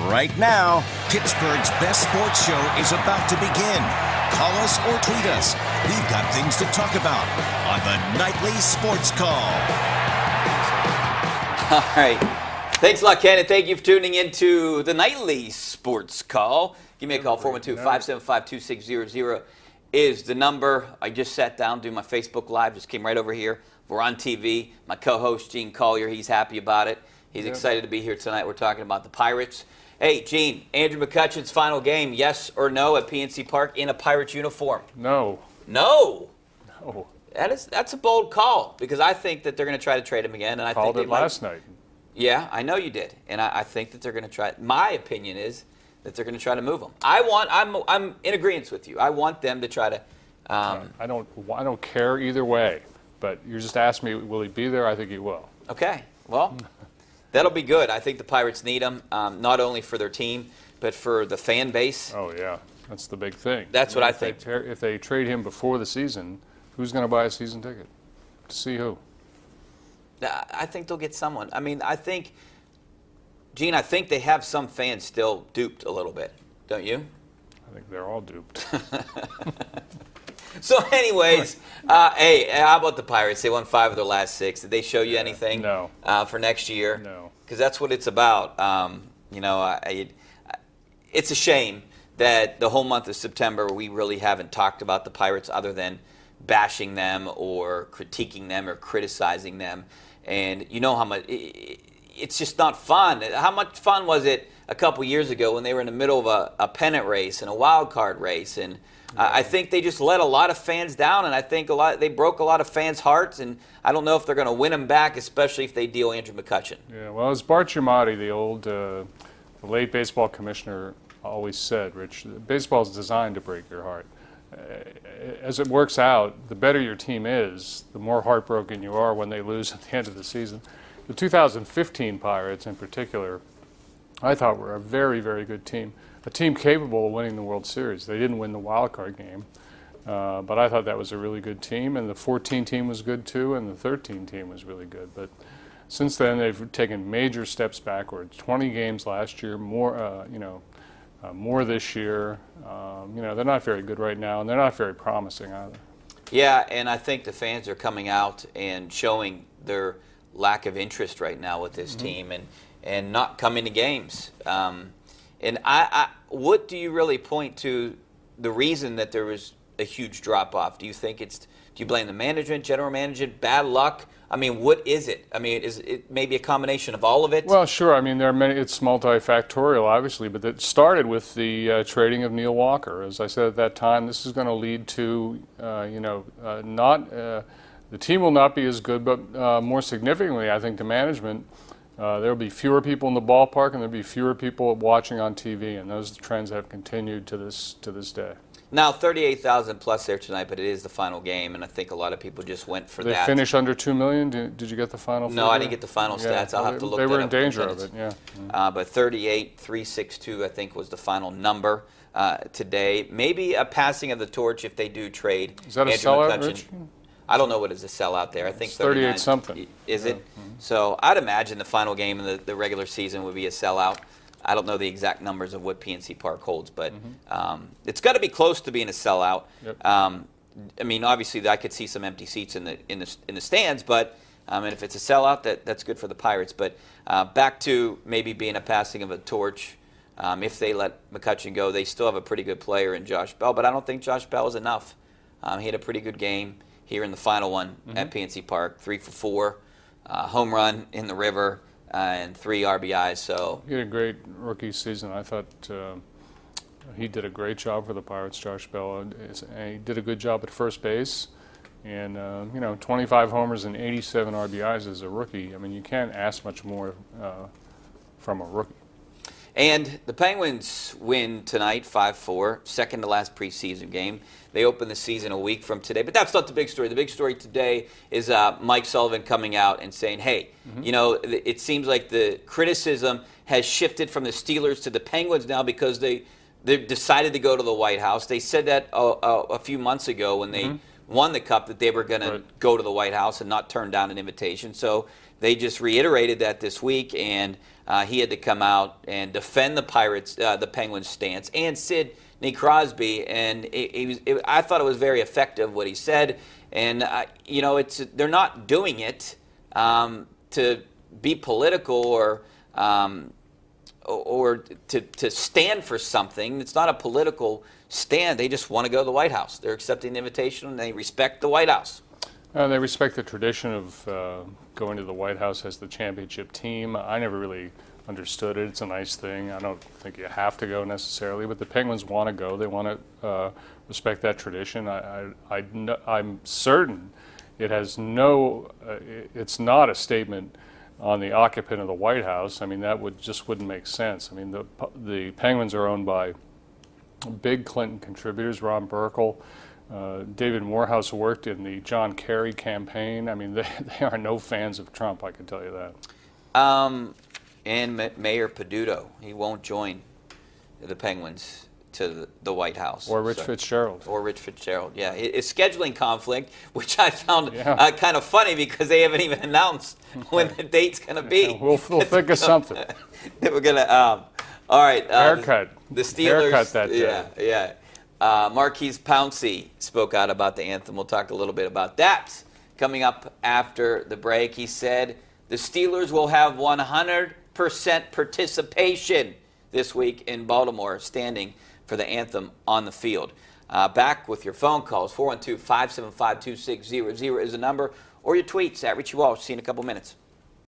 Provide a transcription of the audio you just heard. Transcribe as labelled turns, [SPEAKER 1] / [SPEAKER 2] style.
[SPEAKER 1] Right now, Pittsburgh's best sports show is about to begin. Call us or tweet us. We've got things to talk about on the Nightly Sports Call.
[SPEAKER 2] All right. Thanks a lot, Ken, and thank you for tuning into the Nightly Sports Call. Give me a call, 412-575-2600 is the number. I just sat down, doing my Facebook Live, just came right over here. We're on TV. My co-host, Gene Collier, he's happy about it. He's excited to be here tonight. We're talking about the Pirates. Hey, Gene, Andrew McCutchen's final game, yes or no at PNC Park in a Pirates uniform?
[SPEAKER 3] No.
[SPEAKER 2] No?
[SPEAKER 3] No.
[SPEAKER 2] That's a bold call, because I think that they're going to try to trade him again. And I
[SPEAKER 3] Called
[SPEAKER 2] think
[SPEAKER 3] it last night.
[SPEAKER 2] Yeah, I know you did. And I think that they're going to try. My opinion is that they're going to try to move him. I'm in agreement with you. I want them to try to.
[SPEAKER 3] I don't care either way. But you just asked me, will he be there? I think he will.
[SPEAKER 2] Okay. Well, that'll be good. I think the Pirates need him, not only for their team, but for the fan base.
[SPEAKER 3] Oh, yeah. That's the big thing.
[SPEAKER 2] That's what I think.
[SPEAKER 3] If they trade him before the season, who's going to buy a season ticket? To see who?
[SPEAKER 2] I think they'll get someone. I mean, Gene, I think they have some fans still duped a little bit. Don't you?
[SPEAKER 3] I think they're all duped.
[SPEAKER 2] So anyways, hey, how about the Pirates? They won 5 of their last 6. Did they show you anything
[SPEAKER 3] No.
[SPEAKER 2] For next year?
[SPEAKER 3] No.
[SPEAKER 2] Because that's what it's about. It's a shame that the whole month of September we really haven't talked about the Pirates other than bashing them or critiquing them or criticizing them. And you know how much it's just not fun. How much fun was it a couple years ago when they were in the middle of a pennant race and a wild card race? And I think they just let a lot of fans down, and I think they broke a lot of fans' hearts. And I don't know if they're going to win them back, especially if they deal Andrew McCutchen.
[SPEAKER 3] Yeah, well, as Bart Giamatti, the late baseball commissioner, always said, Rich, baseball is designed to break your heart. As it works out, the better your team is, the more heartbroken you are when they lose at the end of the season. The 2015 Pirates, in particular, I thought were a very, very good team. A team capable of winning the World Series. They didn't win the wild card game, but I thought that was a really good team, and the 14 team was good too, and the 13 team was really good. But since then, they've taken major steps backwards. 20 games last year, more this year. They're not very good right now, and they're not very promising either.
[SPEAKER 2] Yeah, and I think the fans are coming out and showing their lack of interest right now with this team and not coming to games. And what do you really point to the reason that there was a huge drop-off? Do you think do you blame the management, general management, bad luck? I mean, what is it? I mean, is it maybe a combination of all of it?
[SPEAKER 3] Well, sure. I mean, there are many. It's multifactorial, obviously, but it started with the trading of Neil Walker. As I said at that time, this is going to lead to, the team will not be as good, but more significantly, I think the management, there will be fewer people in the ballpark, and there will be fewer people watching on TV, and those trends have continued to this day.
[SPEAKER 2] Now, 38,000 plus there tonight, but it is the final game, and I think a lot of people just went for that.
[SPEAKER 3] They finished under 2 million? Did you get the final figure?
[SPEAKER 2] No, I didn't get the final stats. I'll have to look that up.
[SPEAKER 3] They were in danger of it, yeah.
[SPEAKER 2] But 38,362, I think, was the final number today. Maybe a passing of the torch if they do trade.
[SPEAKER 3] Is that a sellout, Rich?
[SPEAKER 2] I don't know what is a sellout there. I think
[SPEAKER 3] 38 something.
[SPEAKER 2] Is it? So I'd imagine the final game in the regular season would be a sellout. I don't know the exact numbers of what PNC Park holds, but it's got to be close to being a sellout.
[SPEAKER 3] Yep.
[SPEAKER 2] I mean, obviously, I could see some empty seats in the stands, but and if it's a sellout, that's good for the Pirates. But back to maybe being a passing of a torch. If they let McCutchen go, they still have a pretty good player in Josh Bell, but I don't think Josh Bell is enough. He had a pretty good game here in the final one at PNC Park, 3 for 4, home run in the river, and 3 RBIs. So
[SPEAKER 3] he had a great rookie season. I thought he did a great job for the Pirates, Josh Bell. He did a good job at first base, and 25 homers and 87 RBIs as a rookie. I mean, you can't ask much more from a rookie.
[SPEAKER 2] And the Penguins win tonight, 5-4, second to last preseason game. They open the season a week from today. But that's not the big story. The big story today is Mike Sullivan coming out and saying, hey, it seems like the criticism has shifted from the Steelers to the Penguins now because they decided to go to the White House. They said that a few months ago when they won the Cup that they were going to go to the White House and not turn down an invitation. So they just reiterated that this week, and he had to come out and defend the Pirates, the Penguins' stance, and Sidney Crosby, and I thought it was very effective what he said, and you know, they're not doing it to be political or to stand for something. It's not a political stand. They just want to go to the White House. They're accepting the invitation, and they respect the White House.
[SPEAKER 3] They respect the tradition of going to the White House as the championship team. I never really understood it. It's a nice thing. I don't think you have to go necessarily, but the Penguins want to go. They want to respect that tradition. I'm certain it has no. It's not a statement on the occupant of the White House. I mean, that just wouldn't make sense. I mean, the Penguins are owned by big Clinton contributors, Ron Burkle. David Morehouse worked in the John Kerry campaign. I mean, they are no fans of Trump, I can tell you that.
[SPEAKER 2] And Mayor Peduto, he won't join the Penguins to the White House.
[SPEAKER 3] Or Rich Fitzgerald.
[SPEAKER 2] Or Rich Fitzgerald, yeah. It's scheduling conflict, which I found kind of funny because they haven't even announced when the date's going to be.
[SPEAKER 3] We'll think of something.
[SPEAKER 2] We're going to, all right.
[SPEAKER 3] Haircut.
[SPEAKER 2] The Steelers.
[SPEAKER 3] Haircut that day.
[SPEAKER 2] Yeah. Marquise Pouncey spoke out about the anthem. We'll talk a little bit about that coming up after the break. He said the Steelers will have 100% participation this week in Baltimore, standing for the anthem on the field. Back with your phone calls. 412-575-2600 is the number, or your tweets at Richie Walsh. See you in a couple minutes.